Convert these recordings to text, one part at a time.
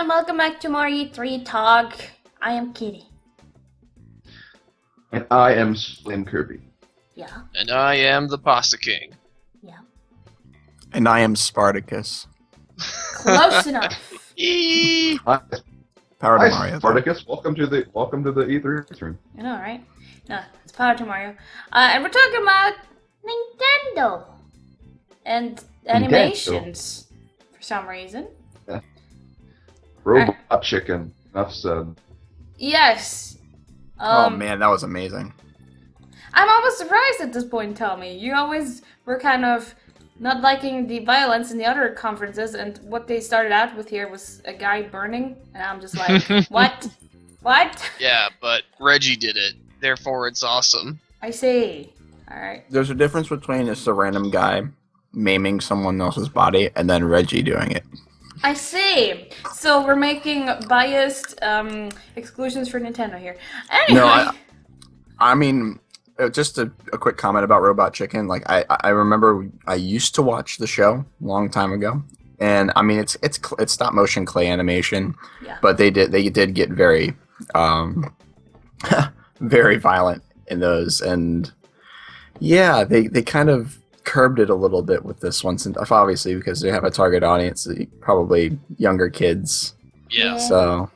and welcome back to more E3 Talk. I am Kitty. And I am SlimKirby. Yeah. And I am ThePastaKing. Yeah. And I am Spartacus. Close enough. Hi, PowerToMario. Spartacus. Welcome to the E3 stream. I know, right? No, it's PowerToMario. And we're talking about Nintendo and animations for some reason. Yeah. Robot Chicken. Enough said. Yes. Oh man, that was amazing. I'm almost surprised at this point, Tommy. You always were kind of not liking the violence in the other conferences, and what they started out with here was a guy burning, and I'm just like, what? What? Yeah, but Reggie did it, therefore it's awesome. I see. Alright. There's a difference between just a random guy maiming someone else's body and then Reggie doing it. I see. So we're making biased exclusions for Nintendo here. Anyway. No, I mean, just a quick comment about Robot Chicken. Like, I remember I used to watch the show a long time ago, and I mean, it's stop motion clay animation, Yeah. but they did get very very violent in those, and yeah, they kind of curbed it a little bit with this one, since obviously because they have a target audience, probably younger kids. Yeah, So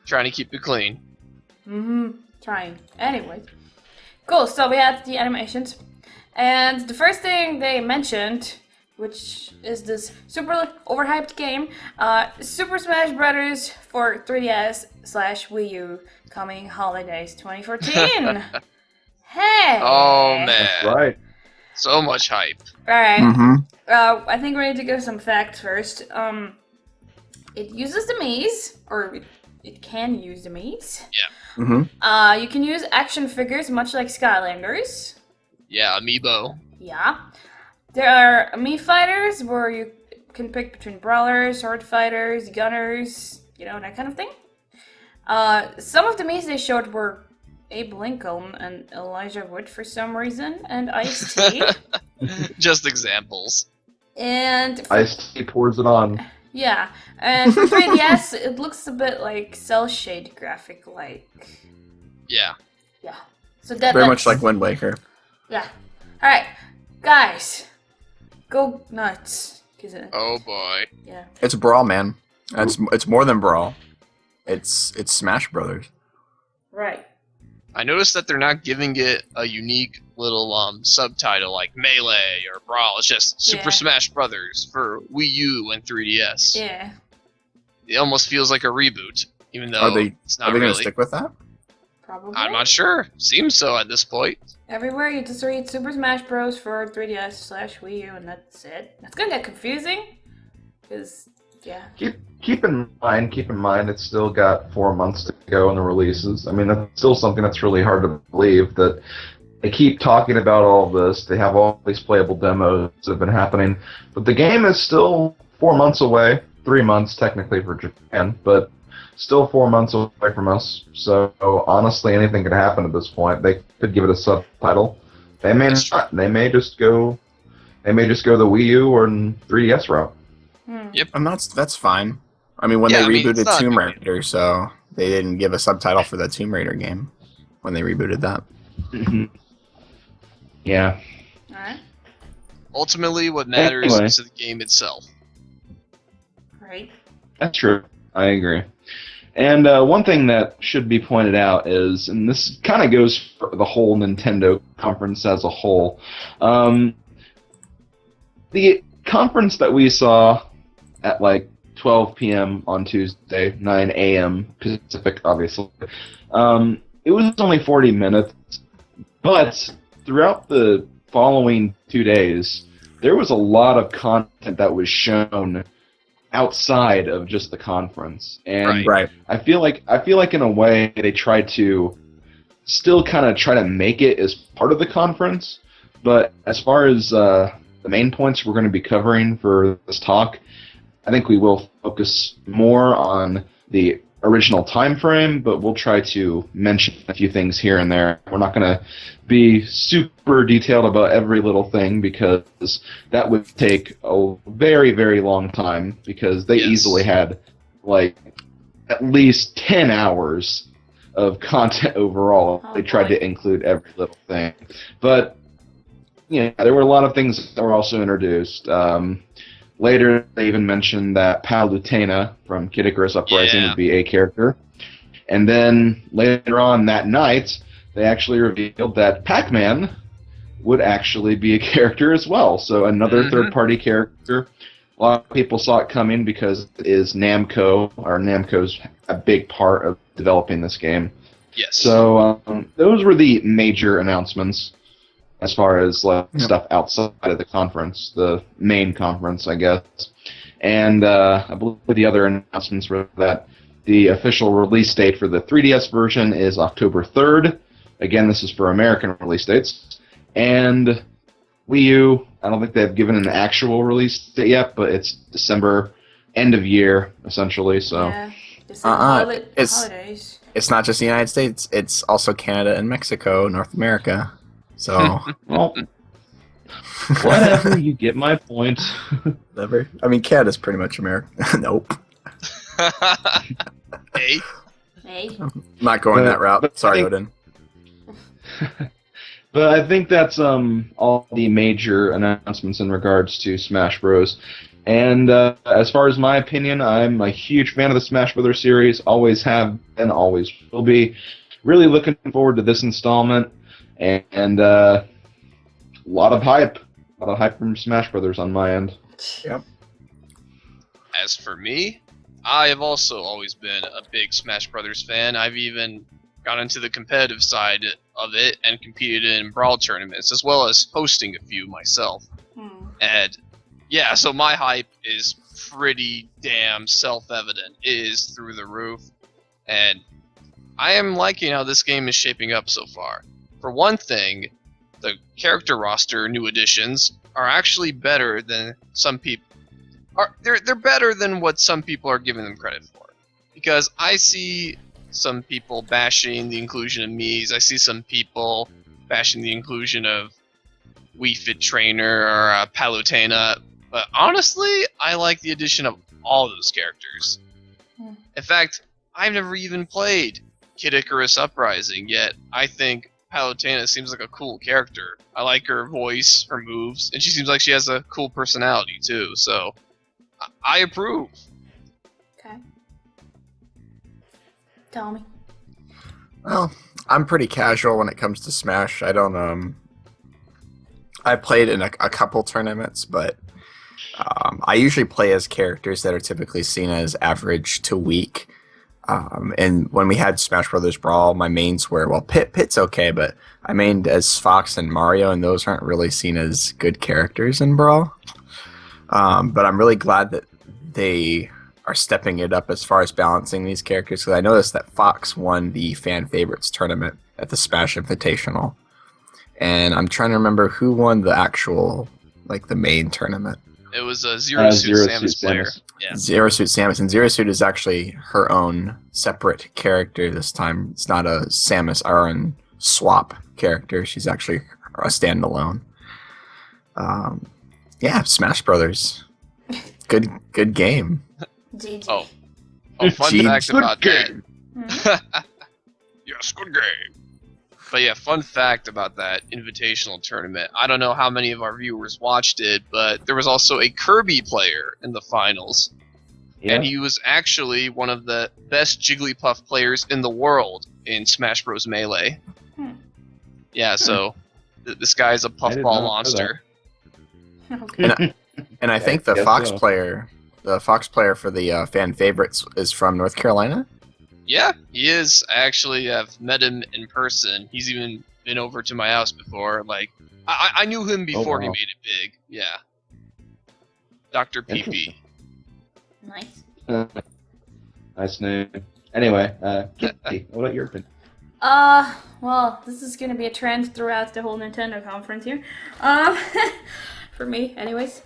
trying to keep it clean. Trying. Anyways. Cool, so we had the animations. And the first thing they mentioned, which is this super overhyped game, Super Smash Bros. For 3DS/Wii U, coming holidays 2014. Hey! Oh man, That's right. so much hype. Alright. I think we need to give some facts first. It uses the maze, or it can use the maze. Yeah. You can use action figures, much like Skylanders. Yeah, Amiibo. Yeah. There are Mii fighters, where you can pick between brawlers, sword fighters, gunners, you know, that kind of thing. Some of the Mii's they showed were Abe Lincoln and Elijah Wood for some reason, and Ice-T. Just examples. And Ice-T pours it on. yeah, and for 3DS, it looks a bit like cell shade graphic, like. Yeah. Yeah. So that's very much like Wind Waker. Yeah. All right, guys, go nuts. Oh boy. Yeah. It's Brawl, man. It's more than Brawl. It's Smash Brothers. Right. I noticed that they're not giving it a unique little subtitle like Melee or Brawl. It's just Super Smash Brothers for Wii U and 3DS. Yeah. It almost feels like a reboot, even though it's not Are they really. gonna stick with that? Probably. I'm not sure. Seems so at this point. Everywhere you just read Super Smash Bros. For 3DS/Wii U, and that's it. That's gonna get confusing, because yeah. Keep in mind, it's still got 4 months to go in the releases. I mean, that's still something that's really hard to believe, that they keep talking about all this. They have all these playable demos that have been happening, but the game is still 4 months away. 3 months technically for Japan, but still 4 months away from us. So honestly, anything could happen at this point. They could give it a subtitle. They may not. They may just go the Wii U or 3DS route. Yep. And that's fine. I mean, when they rebooted Tomb Raider, so they didn't give a subtitle for the Tomb Raider game when they rebooted that. Yeah. Alright. Ultimately, what matters is the game itself. Right. That's true. I agree. And one thing that should be pointed out is, and this kind of goes for the whole Nintendo conference as a whole, the conference that we saw at like 12 p.m. on Tuesday, 9 a.m. Pacific, obviously, it was only 40 minutes, but throughout the following 2 days, there was a lot of content that was shown outside of just the conference, and Right. I feel like in a way they tried to still kind of try to make it as part of the conference, but as far as the main points we're going to be covering for this talk, I think we will focus more on the original time frame, but we'll try to mention a few things here and there. We're not going to be super detailed about every little thing, because that would take a very, very long time, because they easily had like at least 10 hours of content overall. Oh, They tried boy. to include every little thing. But, there were a lot of things that were also introduced. Later, they even mentioned that Palutena from Kid Icarus Uprising Yeah. would be a character. And then later on that night, they actually revealed that Pac-Man would actually be a character as well. So another third-party character. A lot of people saw it coming because it is Namco's a big part of developing this game. Yes. So those were the major announcements as far as stuff outside of the conference, the main conference, I guess. And I believe the other announcements were that the official release date for the 3DS version is October 3rd. Again, this is for American release dates. And Wii U, I don't think they've given an actual release date yet, but it's December, end of year, essentially. So Yeah. Holidays. It's not just the United States, it's also Canada and Mexico, North America. So, well, whatever, you get my point. whatever. I mean, Canada's pretty much America. Nope. Hey. I'm not going that route. Sorry, Odin. But I think that's all the major announcements in regards to Smash Bros. And as far as my opinion, I'm a huge fan of the Smash Brothers series. Always have been, always will be. Really looking forward to this installment. And a lot of hype. A lot of hype from Smash Brothers on my end. Yep. As for me, I have also always been a big Smash Brothers fan. I've even got into the competitive side of it and competed in Brawl tournaments, as well as hosting a few myself. And yeah, so my hype is pretty damn self-evident. It is through the roof. And I am liking how this game is shaping up so far. For one thing, the character roster new additions are actually better than some people they're better than what some people are giving them credit for. Because I see some people bashing the inclusion of Mii's, I see some people bashing the inclusion of Wii Fit Trainer or Palutena, but honestly, I like the addition of all those characters. In fact, I've never even played Kid Icarus Uprising, yet I think Palutena seems like a cool character. I like her voice, her moves, and she seems like she has a cool personality too, so I approve. Okay. Tell me. Well, I'm pretty casual when it comes to Smash. I don't, I played in a couple tournaments, but I usually play as characters that are typically seen as average to weak. And when we had Smash Brothers Brawl, my mains were, well, Pit's okay, but I mained as Fox and Mario, and those aren't really seen as good characters in Brawl. But I'm really glad that they are stepping it up as far as balancing these characters, because I noticed that Fox won the Fan Favorites tournament at the Smash Invitational. And I'm trying to remember who won the actual, the main tournament. It was a Zero Suit Samus player. Yeah. Zero Suit Samus, and Zero Suit is actually her own separate character this time. It's not a Samus Aran swap character. She's actually a standalone. Yeah, Smash Brothers. Good game. GG. Oh, fun fact about that. Yes, good game. But yeah, fun fact about that invitational tournament. I don't know how many of our viewers watched it, but there was also a Kirby player in the finals. Yeah. And he was actually one of the best Jigglypuff players in the world in Smash Bros. Melee. Yeah, so this guy's a puffball monster. Okay. And I think the Fox player for the Fan Favorites is from North Carolina? Yeah, he is. I actually have met him in person. He's even been over to my house before. I knew him before he made it big. Yeah. Dr. PP. Nice. Nice name. Anyway, Kitty, what about your opinion? Well, this is gonna be a trend throughout the whole Nintendo conference here. For me, anyways.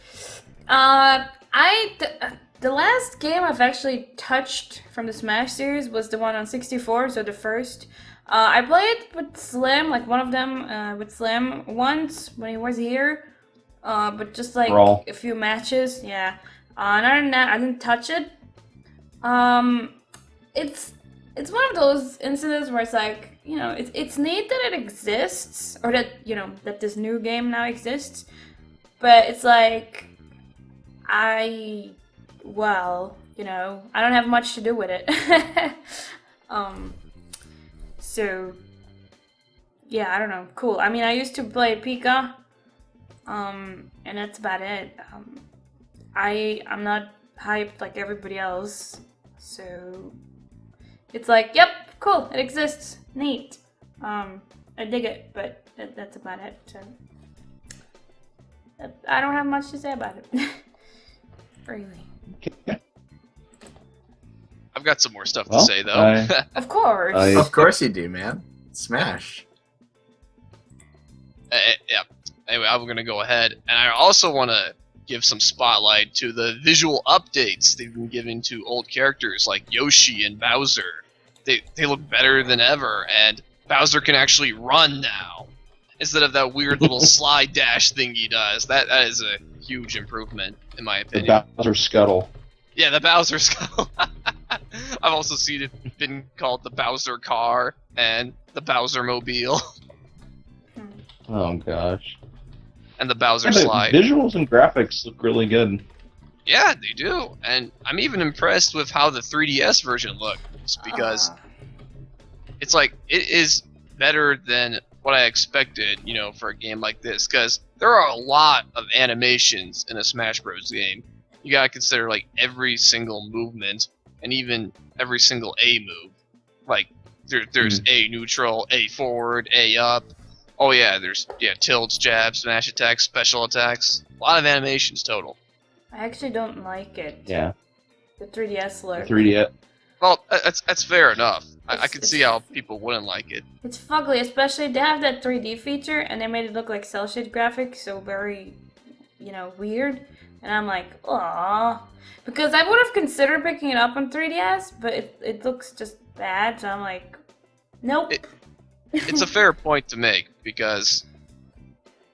The last game I've actually touched from the Smash series was the one on 64, so the first. I played with Slim, one of them, with Slim once when he was here, but just a few matches, yeah. Other than that, I didn't touch it, It's one of those incidents where it's like, you know, it's neat that it exists, or that, you know, that this new game now exists, but it's like, well, you know, I don't have much to do with it. So, yeah, I don't know, cool. I mean, I used to play Pika, and that's about it. I'm not hyped like everybody else, so it's like, yep, cool, it exists, neat. I dig it, but that's about it. So I don't have much to say about it. Really. I've got some more stuff to say, though. Of course. Of course you do, man. Smash. Yeah. Anyway, I'm going to go ahead. And I also want to give some spotlight to the visual updates they've been giving to old characters like Yoshi and Bowser. They look better than ever, and Bowser can actually run now, instead of that weird little slide dash thing he does. That is a huge improvement, in my opinion. The Bowser Scuttle. Yeah, the Bowser Scuttle. I've also seen it been called the Bowser Car and the Bowser Mobile. Oh gosh. And the Bowser Yeah, Slide. the visuals and graphics look really good. Yeah, they do. And I'm even impressed with how the 3DS version looks, because it's like, it is better than what I expected, you know, for a game like this, because there are a lot of animations in a Smash Bros. Game. You gotta consider, like, every single movement, and even every single A move. Like, there's A neutral, A forward, A up. Oh yeah, there's tilts, jabs, smash attacks, special attacks. A lot of animations total. I actually don't like it. Yeah. The 3DS look. 3DS. Well, that's fair enough. I can see how people wouldn't like it. It's fugly, especially they have that 3D feature, and they made it look like cell shade graphics, so very, you know, weird. And I'm like, aww. Because I would have considered picking it up on 3DS, but it looks just bad, so I'm like, nope. It's a fair point to make, because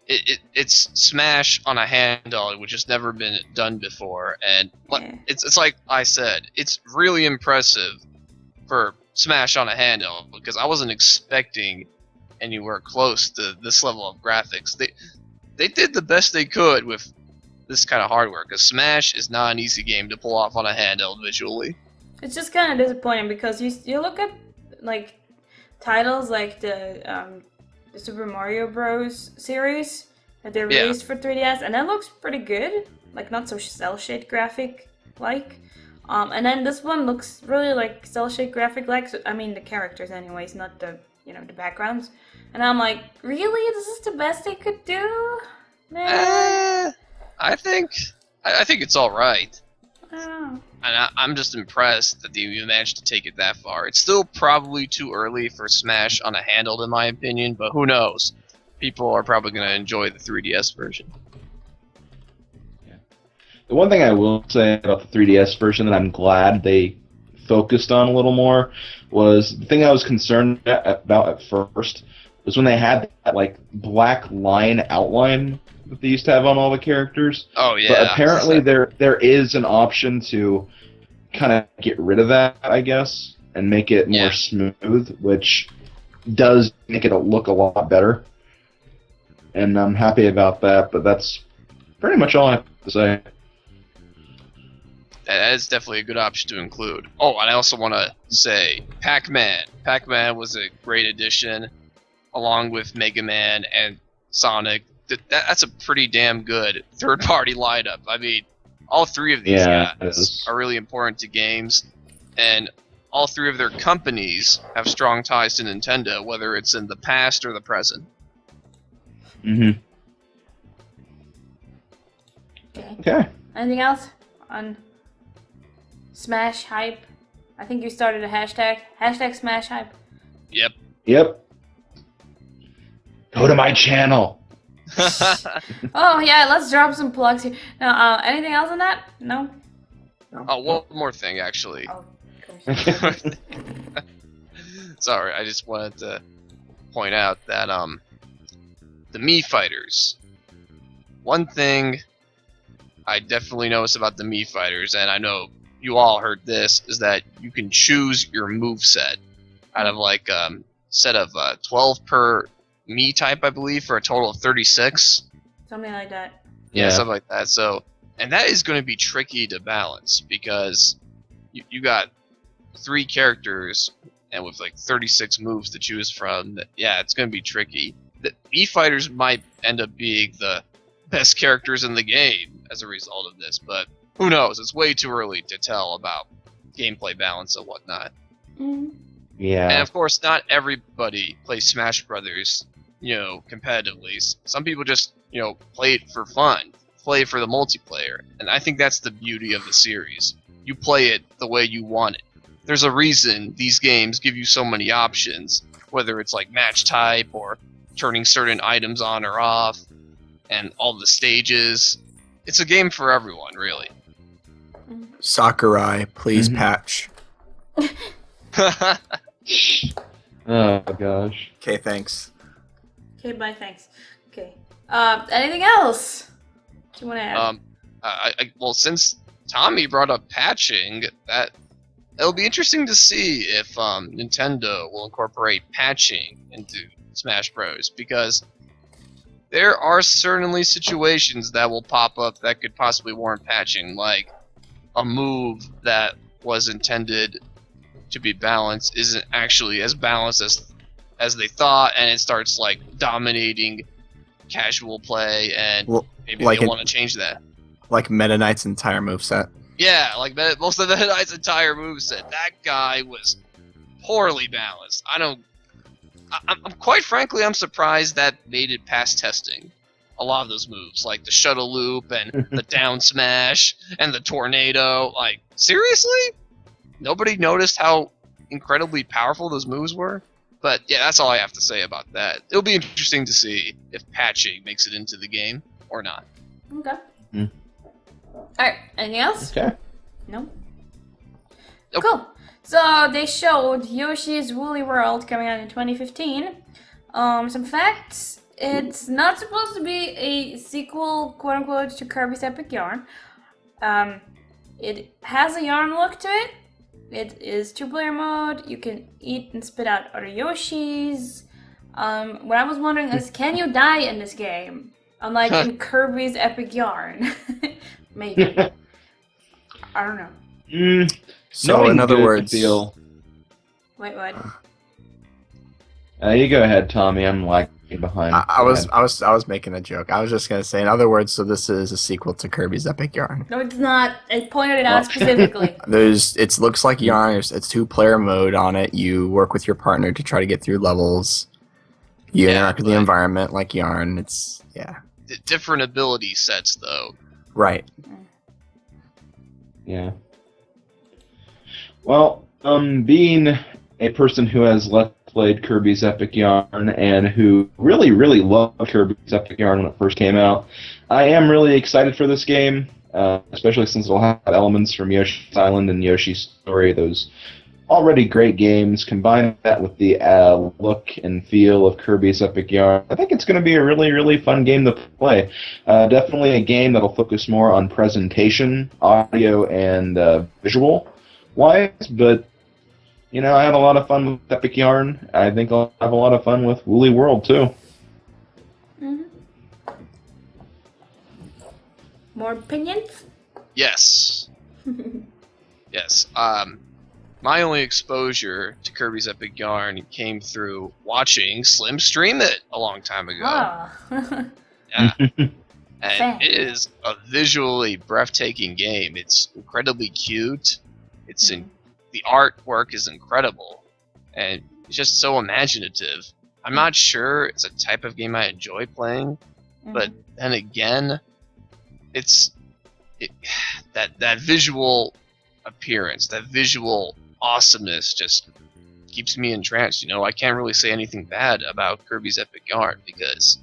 it's Smash on a handheld, which has never been done before, and it's like I said, it's really impressive for Smash on a handheld, because I wasn't expecting anywhere close to this level of graphics. They did the best they could with this kind of hardware, because Smash is not an easy game to pull off on a handheld visually. It's just kind of disappointing, because you look at, like, titles like the Super Mario Bros. Series that they released for 3DS, and that looks pretty good. Like, not so cel-shade graphic-like. And then this one looks really like cel-shade graphic-like. So, I mean, the characters anyways, not the, you know, the backgrounds. And I'm like, really? This is the best they could do? Man. I think it's alright. Oh. And I'm just impressed that they even managed to take it that far. It's still probably too early for Smash on a handheld, in my opinion, but who knows? People are probably going to enjoy the 3DS version. Yeah. The one thing I will say about the 3DS version that I'm glad they focused on a little more was the thing I was concerned about at first was when they had that, like, black line outline that they used to have on all the characters. Oh yeah. But apparently there is an option to kind of get rid of that, I guess, and make it more smooth, which does make it look a lot better. And I'm happy about that, but that's pretty much all I have to say. That is definitely a good option to include. Oh, and I also want to say Pac-Man. Pac-Man was a great addition, along with Mega Man and Sonic. That's a pretty damn good third-party lineup. I mean, all three of these guys are really important to games, and all three of their companies have strong ties to Nintendo, whether it's in the past or the present. Mm-hmm. Okay. Anything else on Smash Hype? I think you started a hashtag. Hashtag Smash Hype. Yep. Go to my channel. Oh yeah, let's drop some plugs here. Now, anything else on that? No? Oh, one more thing, actually. Oh, gosh. Sorry, I just wanted to point out that the Mii fighters. One thing I definitely noticed about the Mii fighters, and I know you all heard this, is that you can choose your move set out of like set of 12 per me type, I believe, for a total of 36. Something like that. Yeah, something like that. So, and that is going to be tricky to balance because you got 3 characters and with like 36 moves to choose from. Yeah, it's going to be tricky. The Mii fighters might end up being the best characters in the game as a result of this, but who knows? It's way too early to tell about gameplay balance and whatnot. Yeah. And of course, not everybody plays Smash Brothers, competitively. Some people just, play it for fun, play it for the multiplayer, and I think that's the beauty of the series. You play it the way you want it. There's a reason these games give you so many options, whether it's like match type or turning certain items on or off, and all the stages. It's a game for everyone, really. Sakurai, please patch. Oh gosh. Okay, thanks. Okay, bye, thanks. Okay. Anything else? Do you want to add? Well, since Tommy brought up patching, it'll be interesting to see if Nintendo will incorporate patching into Smash Bros. Because there are certainly situations that will pop up that could possibly warrant patching, like a move that was intended to be balanced isn't actually as balanced as they thought, and it starts like dominating casual play, and maybe they want to change that. Like Meta Knight's entire moveset. Yeah, like most of Meta Knight's entire moveset. That guy was poorly balanced. I'm quite frankly, I'm surprised that made it past testing. A lot of those moves, like the shuttle loop and the down smash and the tornado. Like, seriously? Nobody noticed how incredibly powerful those moves were? But yeah, that's all I have to say about that. It'll be interesting to see if patching makes it into the game or not. Okay. Alright, anything else? Okay. No? Nope. Cool. So they showed Yoshi's Woolly World coming out in 2015. Some facts. It's not supposed to be a sequel, quote unquote, to Kirby's Epic Yarn. It has a yarn look to it. It is 2-player mode. You can eat and spit out other Yoshis. What I was wondering is, can you die in this game? Unlike in Kirby's Epic Yarn. Maybe. I don't know. So in other words, Wait, what? You go ahead, Tommy. I'm lagging behind. I was making a joke. I was just gonna say, in other words, so this is a sequel to Kirby's Epic Yarn. No, it's not. I pointed it out specifically. It looks like Yarn. It's 2-player mode on it. You work with your partner to try to get through levels. You interact with the environment like Yarn. It's different ability sets, though. Right. Yeah. Well, being a person who has played Kirby's Epic Yarn and who really, really loved Kirby's Epic Yarn when it first came out, I am really excited for this game, especially since it'll have elements from Yoshi's Island and Yoshi's Story, those already great games. Combine that with the look and feel of Kirby's Epic Yarn, I think it's going to be a really, really fun game to play. Definitely a game that'll focus more on presentation, audio, and visual-wise, but I had a lot of fun with Epic Yarn. I think I'll have a lot of fun with Woolly World, too. Mm-hmm. More opinions? Yes. Yes. My only exposure to Kirby's Epic Yarn came through watching Slim stream it a long time ago. Oh. Yeah. And it is a visually breathtaking game. It's incredibly cute. The artwork is incredible, and it's just so imaginative. I'm not sure it's a type of game I enjoy playing, but then again, that visual appearance, that visual awesomeness just keeps me entranced. I can't really say anything bad about Kirby's Epic Yarn because,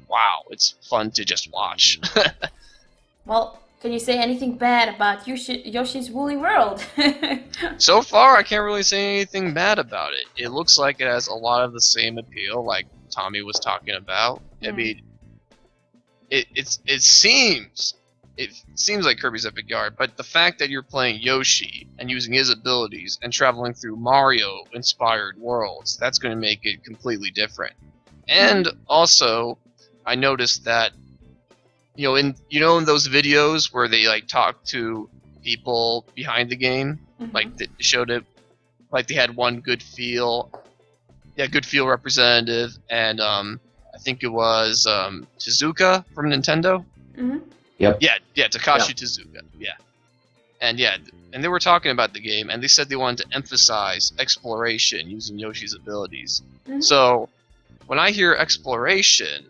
wow, it's fun to just watch. Well, can you say anything bad about Yoshi's Woolly World? So far, I can't really say anything bad about it. It looks like it has a lot of the same appeal, like Tommy was talking about. I mean, it seems it seems like Kirby's Epic Yarn, but the fact that you're playing Yoshi and using his abilities and traveling through Mario-inspired worlds, that's going to make it completely different. And also, I noticed that, in those videos where they like talk to people behind the game, like they showed it, like they had one good feel representative, and I think it was Tezuka from Nintendo. Yep. Yeah, Takashi Tezuka. Yeah. And they were talking about the game, and they said they wanted to emphasize exploration using Yoshi's abilities. So, when I hear exploration,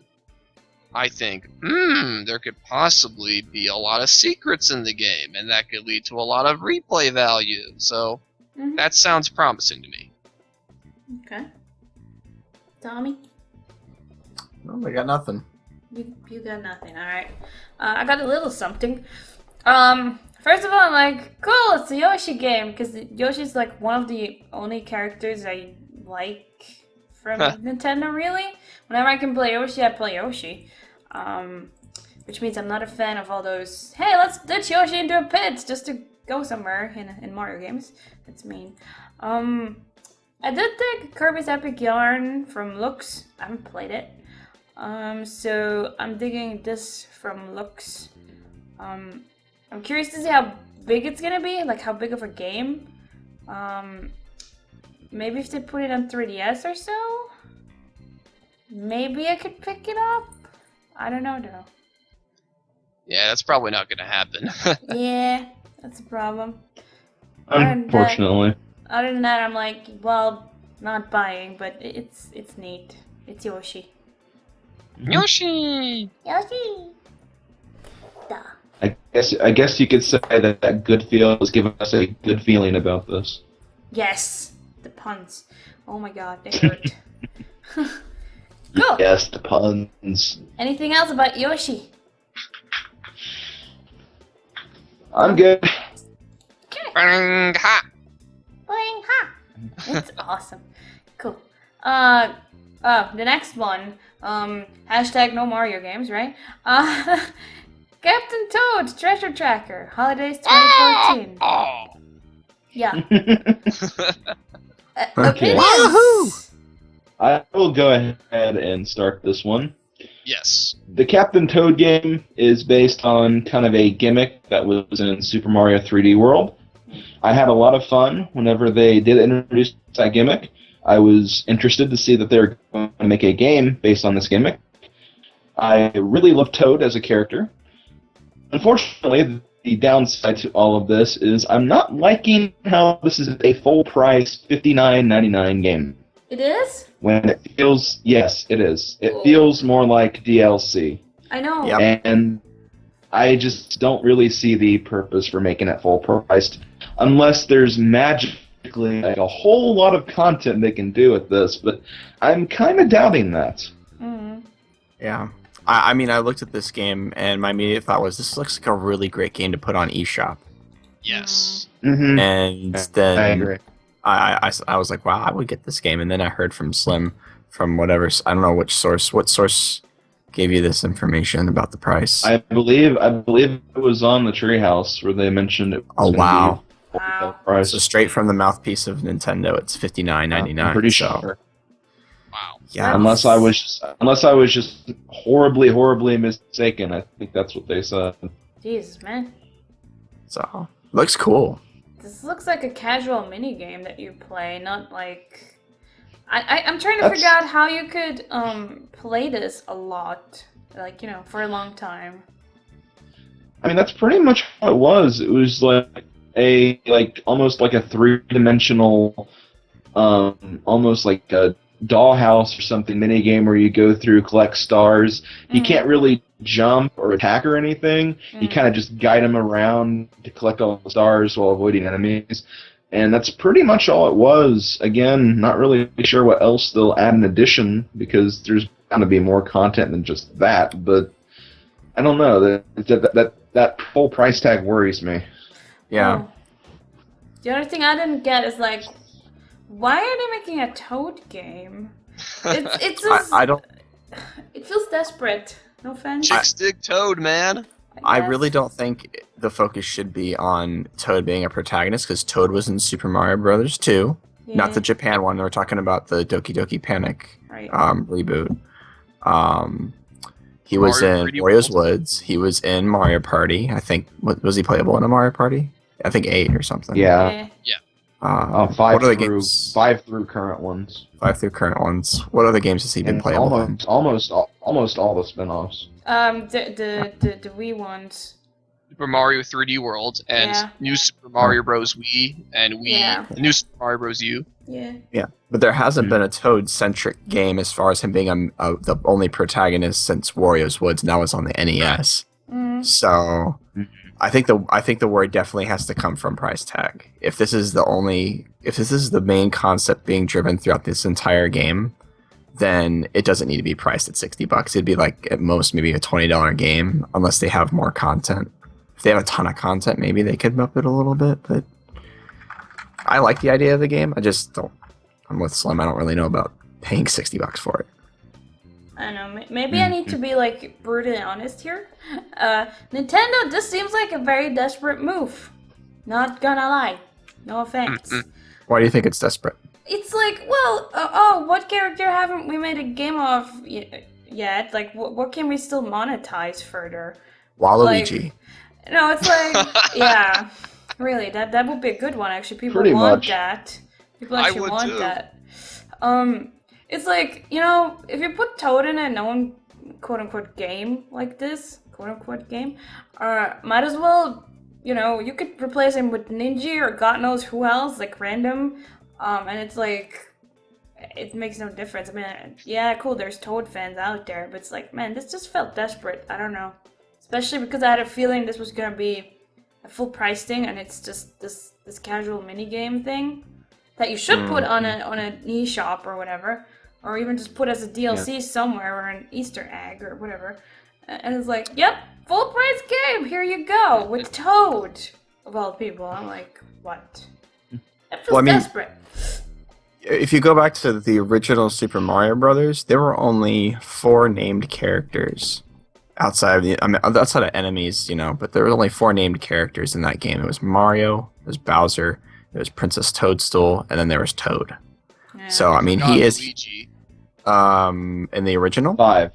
I think, there could possibly be a lot of secrets in the game, and that could lead to a lot of replay value. So, that sounds promising to me. Okay. Tommy? No, I got nothing. You got nothing, alright. I got a little something. First of all, I'm like, cool, it's a Yoshi game, because Yoshi's like one of the only characters I like from Nintendo, really. Whenever I can play Yoshi, I play Yoshi. Which means I'm not a fan of all those, hey, let's ditch Yoshi into a pit just to go somewhere in Mario games. That's mean. I did take Kirby's Epic Yarn from looks. I haven't played it. So I'm digging this from looks. I'm curious to see how big it's gonna be, like how big of a game. Maybe if they put it on 3DS or so, maybe I could pick it up. I don't know though. Yeah, that's probably not gonna happen. Yeah, that's a problem. Unfortunately. Other than that, I'm like, well, not buying, but it's neat. It's Yoshi. Yoshi! Yoshi! Duh. I guess you could say that good feel is giving us a good feeling about this. Yes! The puns. Oh my god, they hurt. Cool! Yes, the puns. Anything else about Yoshi? I'm good. Okay. Bang, ha! Boing, ha! It's awesome. Cool. The next one, hashtag no Mario games, right? Captain Toad Treasure Tracker, Holidays 2014. Yeah. Okay. Opinions? I will go ahead and start this one. Yes. The Captain Toad game is based on kind of a gimmick that was in Super Mario 3D World. I had a lot of fun whenever they did introduce that gimmick. I was interested to see that they were going to make a game based on this gimmick. I really love Toad as a character. Unfortunately, the downside to all of this is I'm not liking how this is a full-price $59.99 game. It is? When it feels, yes, it is. It feels more like DLC. I know. Yep. And I just don't really see the purpose for making it full-priced unless there's magically like a whole lot of content they can do with this, but I'm kind of doubting that. Yeah. I mean, I looked at this game, and my immediate thought was, this looks like a really great game to put on eShop. Yes. Mm-hmm. And then I agree. I was like, wow, I would get this game. And then I heard from Slim, from whatever, I don't know what source gave you this information about the price. I believe it was on the Treehouse where they mentioned it. Oh, wow. Wow. Price. So straight from the mouthpiece of Nintendo, it's $59.99. I'm pretty so. sure. Wow. Yeah. Unless I was just horribly mistaken. I think that's what they said. Jesus, man. So looks cool. This looks like a casual mini game that you play, not like... I'm trying to figure out how you could play this a lot, like, for a long time. I mean, that's pretty much what it was. It was almost like a three-dimensional, almost like a dollhouse or something mini game where you go through, collect stars. You can't really jump or attack or anything. You kind of just guide them around to collect all the stars while avoiding enemies. And that's pretty much all it was. Again, not really sure what else they'll add in addition, because there's going to be more content than just that. But I don't know. That full price tag worries me. Yeah. Oh. The other thing I didn't get is like, why are they making a Toad game? It's just, I don't. It feels desperate. No offense. Chick stick Toad, man. I guess. really don't think the focus should be on Toad being a protagonist because Toad was in Super Mario Brothers 2, not the Japan one. We're talking about the Doki Doki Panic Right. reboot. He was Mario in 3D Wario's World. Woods. He was in Mario Party. I think was he playable in a Mario Party? I think 8 or something. Yeah. What other games? 5 through current ones. 5 through current ones. What other games has he been And playable in? almost all the spin-offs. The Wii ones. Super Mario 3D World and Yeah. New Super Mario Bros. Wii and Wii, Yeah. New Super Mario Bros. U. Yeah. Yeah, but there hasn't been a Toad-centric game as far as him being the only protagonist since Wario's Woods. Now it's on the NES. Mm. So I think the word definitely has to come from price tag. If this is the main concept being driven throughout this entire game, then it doesn't need to be priced at $60. It'd be like at most maybe a $20 game, unless they have more content. If they have a ton of content, maybe they could up it a little bit. But I like the idea of the game. I just don't. I'm with Slim. I don't really know about paying $60 for it. I don't know. Maybe I need to be like brutally honest here. Nintendo just seems like a very desperate move. Not gonna lie. No offense. Why do you think it's desperate? It's like, well, what character haven't we made a game of yet? Like, what can we still monetize further? Waluigi. No, it's like, yeah, really, that would be a good one. Actually, people Pretty want much. that. People I actually would want too. that. It's like, if you put Toad in a known quote unquote game like this, quote unquote game, might as well, you could replace him with Ninja or God knows who else, like random, and it's like, it makes no difference. I mean, yeah, cool, there's Toad fans out there, but it's like, man, this just felt desperate. I don't know. Especially because I had a feeling this was gonna be a full price thing, and it's just this casual minigame thing that you should put on an eShop or whatever, or even just put as a DLC somewhere or an Easter egg or whatever. And it's like, yep, full price game, here you go, with Toad of all people. I'm like, what? That feels desperate. If you go back to the original Super Mario Brothers, there were only 4 named characters outside of enemies, but there were only 4 named characters in that game. It was Mario, it was Bowser, there was Princess Toadstool, and then there was Toad. Yeah. So I mean, Not he is Luigi. in the original. 5.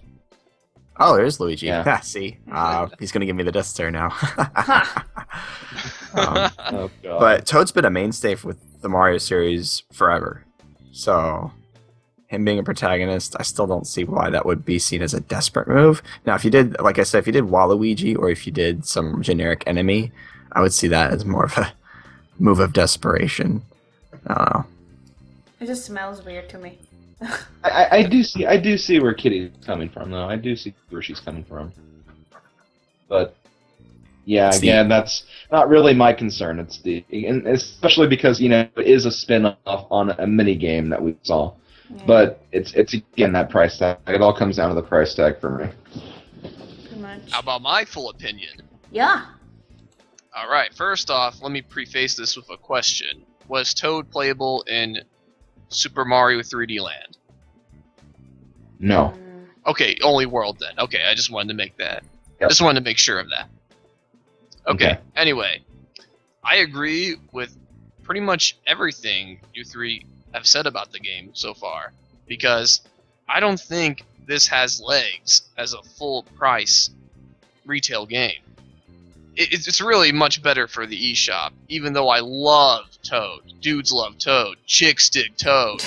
Oh, there's Luigi. Yeah. See, he's gonna give me the death stare now. Ha! Oh god. But Toad's been a mainstay with the Mario series forever. So him being a protagonist, I still don't see why that would be seen as a desperate move. Now, if you did, like I said, if you did Waluigi or if you did some generic enemy, I would see that as more of a move of desperation. I don't know. It just smells weird to me. I do see where Kitty's coming from, though. I do see where she's coming from. But yeah, again, that's not really my concern. It's and especially because it is a spin-off on a mini game that we saw. Yeah, But it's again that price tag. It all comes down to the price tag for me. pretty much. How about my full opinion? Yeah. Alright, first off, let me preface this with a question. Was Toad playable in Super Mario 3D Land? No. Okay, only world then. Okay, I just wanted to make that. Yep. Just wanted to make sure of that. Okay. Okay. Anyway, I agree with pretty much everything you three have said about the game so far, because I don't think this has legs as a full price retail game. It's really much better for the eShop, even though I love Toad. Dudes love Toad. Chicks dig Toad.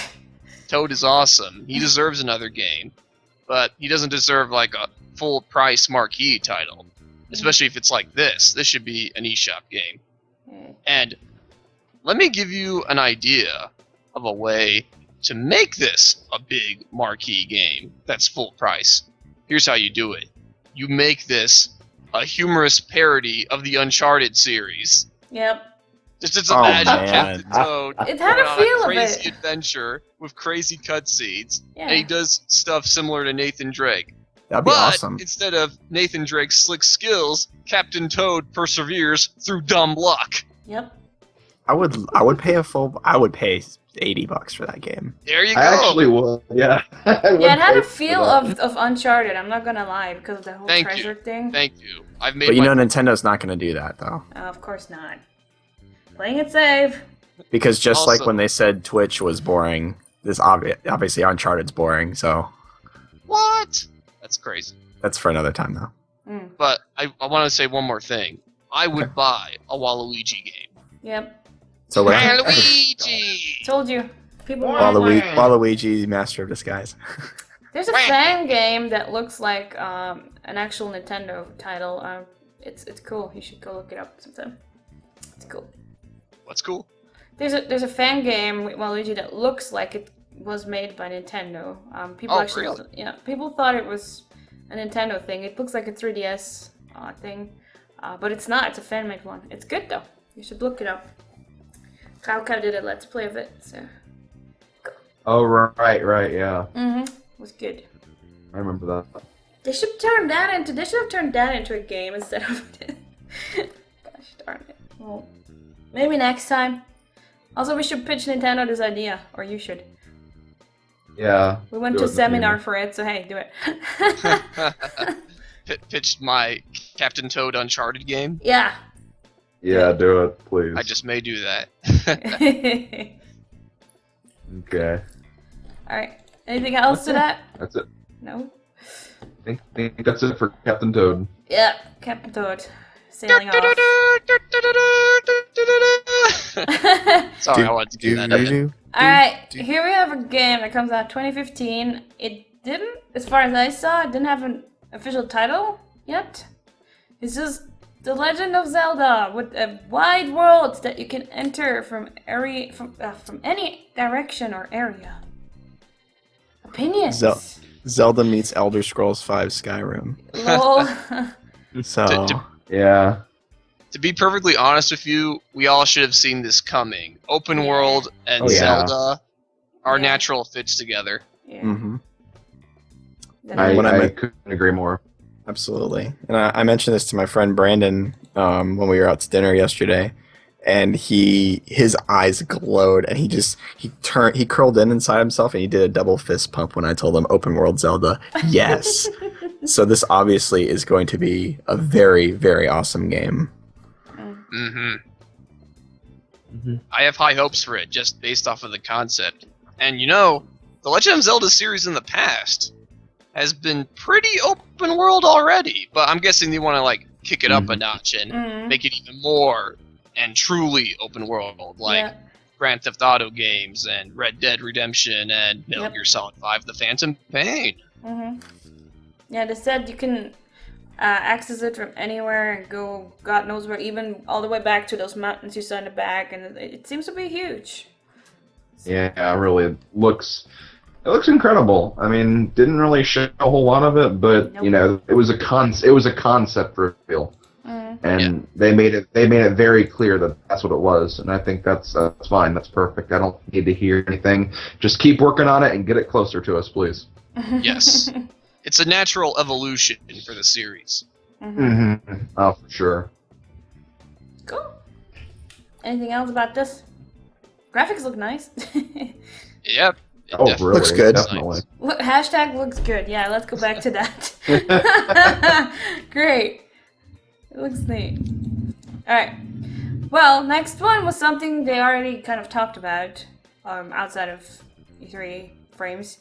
Toad is awesome. He deserves another game, but he doesn't deserve like a full price marquee title, especially if it's like this. This should be an eShop game. And let me give you an idea of a way to make this a big marquee game that's full price. Here's how you do it. You make this a humorous parody of the Uncharted series. Yep. Just Oh, imagine man. Captain Toad It had a going on feel a of crazy it. adventure with crazy cutscenes, Yeah. and he does stuff similar to Nathan Drake. That'd be But awesome. instead of Nathan Drake's slick skills, Captain Toad perseveres through dumb luck. Yep. I would pay $80 for that game. There you go. I actually would. Yeah. Yeah, it had a feel of Uncharted. I'm not gonna lie because of the whole Thank treasure you. thing. Thank you. I've made But my Nintendo's not going to do that, though. Of course not. Playing it safe. Because just like Also- when they said Twitch was boring, this obviously Uncharted's boring, so What? That's crazy. that's for another time, though. Mm. But I want to say one more thing. I would buy a Waluigi game. Yep. So what? Waluigi! Told you. People want Waluigi, Master of Disguise. There's a fan game that looks like an actual Nintendo title. It's cool. You should go look it up sometime. It's cool. What's cool? There's a fan game with Waluigi that looks like it was made by Nintendo. People Really? People thought it was a Nintendo thing. It looks like a 3DS thing, but it's not. It's a fan-made one. It's good though. You should look it up. Kauka did a Let's Play of it, so. Oh, right, yeah. It was good. I remember that. They should have turned that into a game instead of Gosh darn it. Well, maybe next time. Also, we should pitch Nintendo this idea, or you should. Yeah. We went do to a it in the seminar game. for it, so hey, do it. Pitched my Captain Toad Uncharted game. Yeah. Yeah, do it, please. I just may do that. Okay. Alright. Anything else to that? That's it. No? I think that's it for Captain Toad. Yeah, Captain Toad. Sailing off. Sorry, I wanted to do that. Alright, here we have a game that comes out 2015. It didn't, as far as I saw, it didn't have an official title yet. It's just The Legend of Zelda with a wide world that you can enter from any direction or area. Opinions. Zelda meets Elder Scrolls V Skyrim. Lol. So Yeah. To be perfectly honest with you, we all should have seen this coming. Open world and Oh, yeah. Zelda are Yeah. natural fits together. Yeah. mhm. Then I couldn't agree more. Absolutely. And I mentioned this to my friend Brandon when we were out to dinner yesterday, and his eyes glowed, and he curled in inside himself, and he did a double fist pump when I told him open world Zelda. Yes. So this obviously is going to be a very, very awesome game. Mm-hmm. I have high hopes for it, just based off of the concept. And you know, the Legend of Zelda series in the past has been pretty open world already, but I'm guessing they want to like kick it up a notch and make it even more and truly open world, like Grand Theft Auto games and Red Dead Redemption and Metal Gear Solid 5: The Phantom Pain. Yeah, they said you can access it from anywhere and go God knows where, even all the way back to those mountains you saw in the back, and it seems to be huge. Yeah, really, it looks incredible. I mean, didn't really show a whole lot of it, but Nope. you know, it was a concept reveal, and they made it very clear that that's what it was, and I think that's fine. That's perfect. I don't need to hear anything. Just keep working on it and get it closer to us, please. Yes. It's a natural evolution for the series. Oh, for sure. Cool. Anything else about this? Graphics look nice. Yep. It Oh, definitely really? Looks good. Definitely. Look, hashtag looks good. Yeah, let's go back to that. Great. It looks neat. Alright. Well, next one was something they already kind of talked about outside of E3 frames.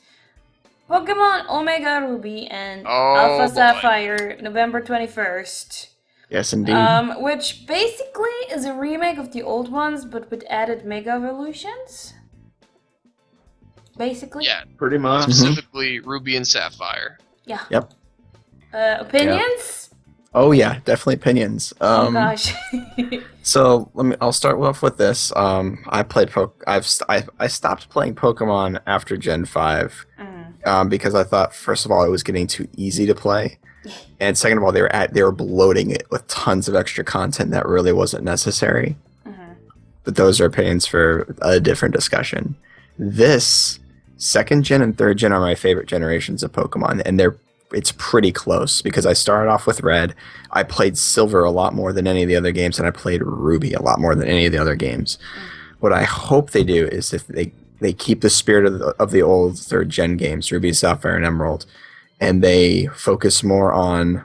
Pokemon Omega Ruby and Alpha boy. Sapphire, November 21st. Yes, indeed. Which basically is a remake of the old ones, but with added Mega Evolutions. Basically. Yeah, Pretty much. specifically Ruby and Sapphire. Yeah. Yep. Opinions? Oh yeah, definitely opinions. Oh gosh. So I'll start off with this. I stopped playing Pokemon after Gen 5 because I thought, first of all, it was getting too easy to play, and second of all, they were bloating it with tons of extra content that really wasn't necessary. But those are opinions for a different discussion. This second gen and third gen are my favorite generations of Pokemon, and it's pretty close because I started off with Red. I played Silver a lot more than any of the other games, and I played Ruby a lot more than any of the other games. What I hope they do is if they they keep the spirit of the old third gen games, Ruby, Sapphire, and Emerald, and they focus more on,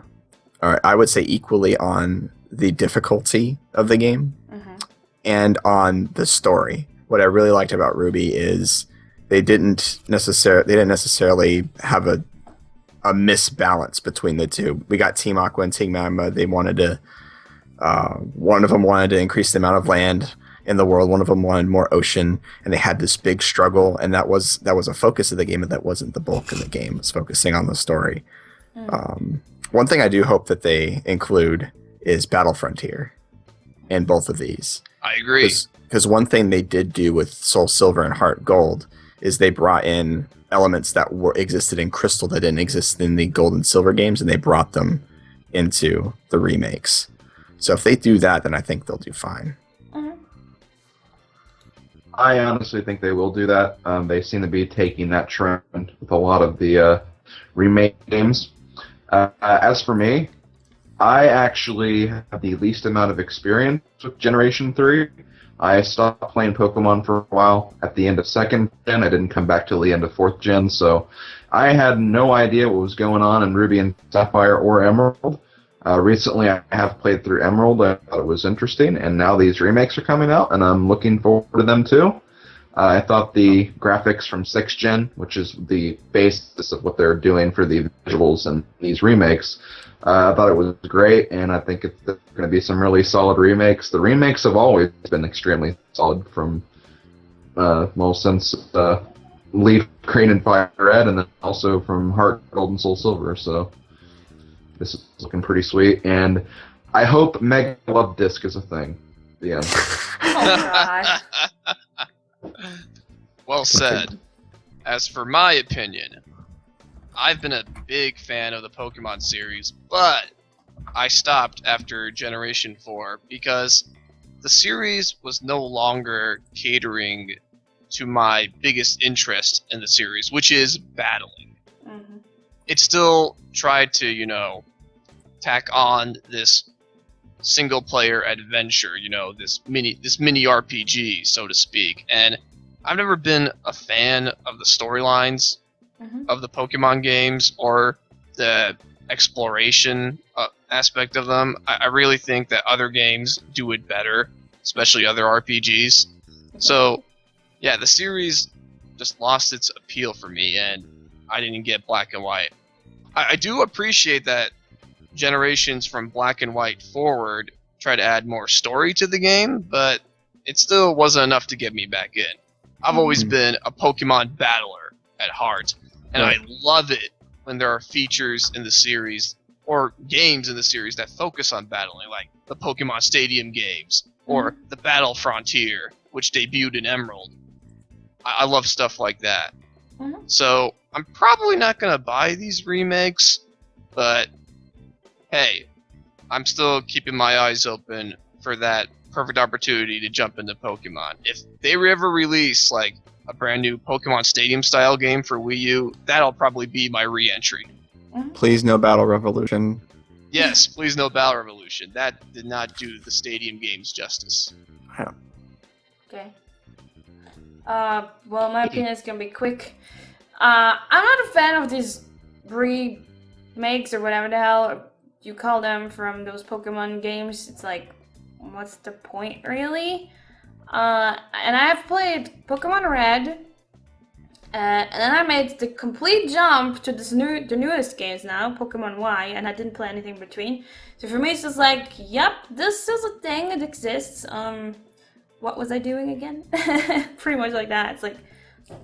or I would say equally on the difficulty of the game and on the story. What I really liked about Ruby is they didn't necessarily have a misbalance between the two. We got Team Aqua and Team Magma. They wanted to, one of them wanted to increase the amount of land in the world. One of them wanted more ocean, and they had this big struggle. And that was a focus of the game, but that wasn't the bulk of the game. It was focusing on the story. One thing I do hope that they include is Battle Frontier in both of these. I agree. Because one thing they did do with Soul Silver and Heart Gold is they brought in elements that existed in Crystal that didn't exist in the Gold and Silver games, and they brought them into the remakes. So if they do that, then I think they'll do fine. I honestly think they will do that. They seem to be taking that trend with a lot of the remake games. As for me, I actually have the least amount of experience with Generation 3. I stopped playing Pokemon for a while at the end of 2nd gen. I didn't come back till the end of 4th gen, so I had no idea what was going on in Ruby and Sapphire or Emerald. Recently, I have played through Emerald. I thought it was interesting, and now these remakes are coming out, and I'm looking forward to them too. I thought the graphics from 6th gen, which is the basis of what they're doing for the visuals in these remakes, I thought it was great, and I think it's going to be some really solid remakes. The remakes have always been extremely solid from, since Leaf, Green, and Fire Red, and then also from Heart, Gold, and Soul Silver, so this is looking pretty sweet, and I hope Mega Love Disc is a thing. The end. Oh, God. Well said. As for my opinion, I've been a big fan of the Pokemon series, but I stopped after Generation 4 because the series was no longer catering to my biggest interest in the series, which is battling. It still tried to, tack on this single-player adventure, this mini RPG, so to speak, and I've never been a fan of the storylines of the Pokemon games or the exploration aspect of them. I really think that other games do it better, especially other RPGs. So, yeah, the series just lost its appeal for me, and I didn't get Black and White. I do appreciate that generations from Black and White forward try to add more story to the game, but it still wasn't enough to get me back in. I've always been a Pokemon battler at heart, and I love it when there are features in the series or games in the series that focus on battling, like the Pokemon Stadium games or the Battle Frontier, which debuted in Emerald. I love stuff like that. So I'm probably not going to buy these remakes, but hey, I'm still keeping my eyes open for that perfect opportunity to jump into Pokemon. If they ever release like a brand new Pokemon Stadium style game for Wii U, that'll probably be my re-entry. Please no Battle Revolution. Yes, please no Battle Revolution. That did not do the Stadium games justice. Yeah. Okay. Well, my opinion is gonna be quick. I'm not a fan of these remakes or whatever the hell you call them from those Pokemon games. It's like, what's the point, really? And I have played Pokemon Red, and then I made the complete jump to the newest games now, Pokemon Y, and I didn't play anything between. So for me, it's just like, yep, this is a thing, it exists. What was I doing again? Pretty much like that. It's like,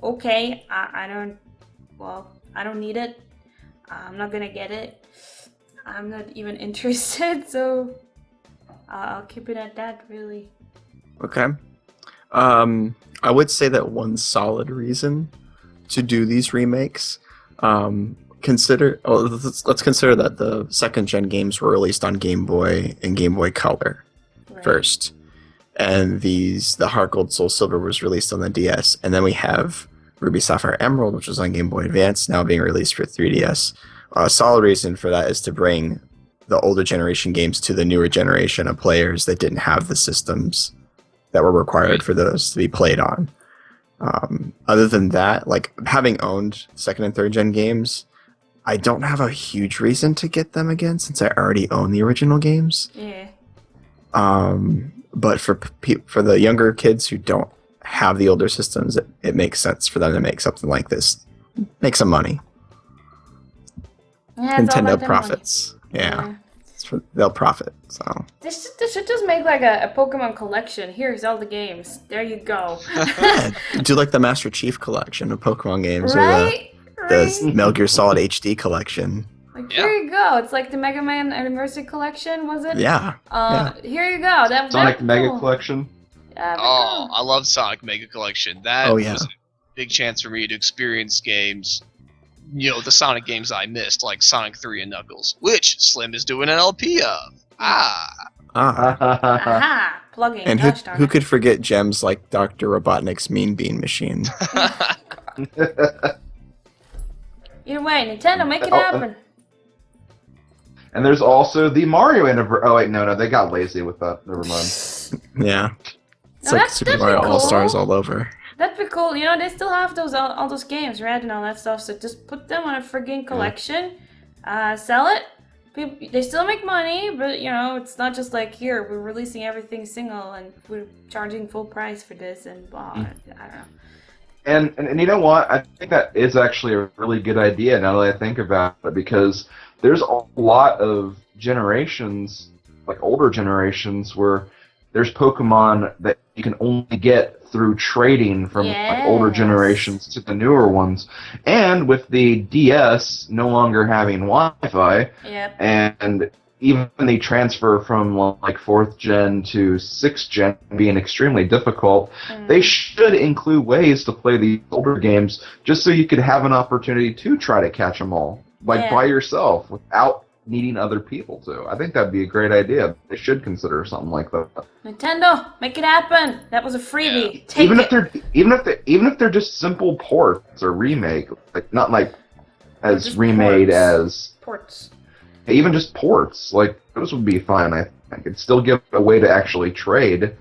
okay, I don't need it. I'm not gonna get it. I'm not even interested, so I'll keep it at that, really. Okay. I would say that one solid reason to do these remakes, let's consider that the second gen games were released on Game Boy and Game Boy Color first, and the Heart Gold Soul Silver was released on the DS, and then we have Ruby Sapphire Emerald, which was on Game Boy Advance, now being released for 3DS. A solid reason for that is to bring the older generation games to the newer generation of players that didn't have the systems that were required for those to be played on. Other than that, like having owned second and third gen games, I don't have a huge reason to get them again since I already own the original games. Yeah. But for the younger kids who don't have the older systems, it makes sense for them to make something like this, make some money. Yeah, it's all Nintendo about the profits. Yeah. They'll profit. So This should just make like a Pokemon collection. Here's all the games. There you go. do like the Master Chief collection of Pokemon games, Right? or the Metal Gear Solid HD collection. Like, here you go. It's like the Mega Man Anniversary Collection, was it? Yeah. Here you go. Sonic that'd be Mega cool. Collection. That'd be Oh, cool. I love Sonic Mega Collection. That was a big chance for me to experience games, the Sonic games I missed, like Sonic 3 and Knuckles, which Slim is doing an LP of. Aha! Plugging. And Gosh darn who it. could forget gems like Dr. Robotnik's Mean Bean Machine? Either way, Nintendo, make it happen. And there's also the Mario anniversary. Oh wait, no, they got lazy with that. Never mind. Yeah. It's No, like that'd Super be Mario cool. All-Stars all over. That'd be cool. They still have all those games, right, and all that stuff. So just put them on a friggin' collection, sell it. They still make money, but it's not just like, here we're releasing everything single and we're charging full price for this and blah. I don't know. And you know what? I think that is actually a really good idea now that I think about it, because there's a lot of generations, like older generations, where there's Pokemon that you can only get through trading from like older generations to the newer ones. And with the DS no longer having Wi-Fi, and even the transfer from like 4th gen to 6th gen being extremely difficult, they should include ways to play these older games just so you could have an opportunity to try to catch them all, like by yourself, without needing other people to. I think that'd be a great idea. They should consider something like that. Nintendo, make it happen. That was a freebie. Yeah. Take Even if they're just simple ports or remake, like not like as just remade ports. as ports. even just ports, like those would be fine. I think it'd still give a way to actually trade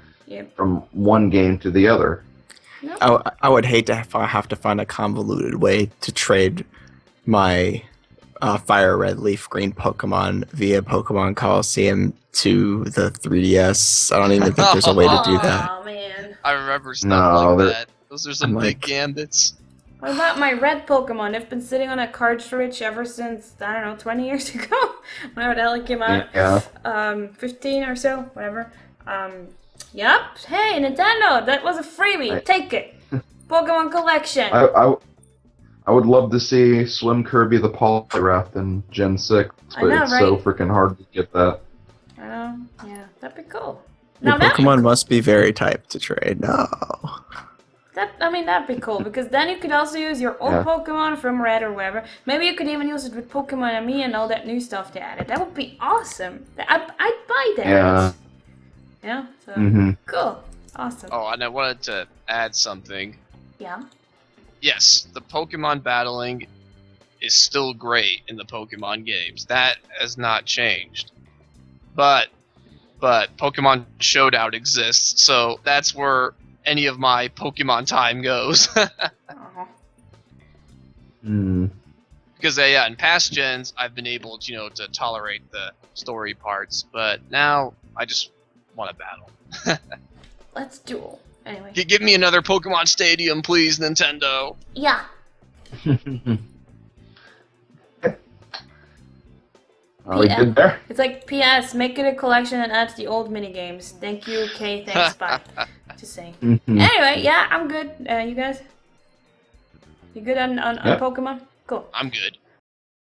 from one game to the other. I would hate to have to find a convoluted way to trade my Fire Red Leaf Green Pokemon via Pokemon Coliseum to the 3DS. I don't even think there's a way to do that. Oh man. I remember stuff like that. Those are some big gambits. What about my red Pokemon? They've been sitting on a cartridge ever since, 20 years ago. Whenever the hell it came out. Yeah. 15 or so, whatever. Yep. Hey, Nintendo, that was a freebie. Take it. Pokemon collection. I would love to see SlimKirby the Poliwrath in Gen 6, but it's so freaking hard to get that. Yeah, that'd be cool. Your Pokemon must be very typed to trade. No. That'd be cool, because then you could also use your old Pokemon from Red or wherever. Maybe you could even use it with Pokemon ME and all that new stuff they added. That would be awesome. I'd buy that. Yeah. Yeah, so cool. Awesome. Oh, and I wanted to add something. Yeah. Yes, the Pokemon battling is still great in the Pokemon games. That has not changed. But Pokemon Showdown exists, so that's where any of my Pokemon time goes. Because in past gens I've been able to tolerate the story parts, but now I just want to battle. Let's duel. Anyway. Give me another Pokemon Stadium, please, Nintendo. Yeah. Are we good there? It's like, P.S. Make it a collection and add the old minigames. Thank you, okay, thanks, bye. Just saying. Anyway, yeah, I'm good. You guys? You good on Pokemon? Cool. I'm good.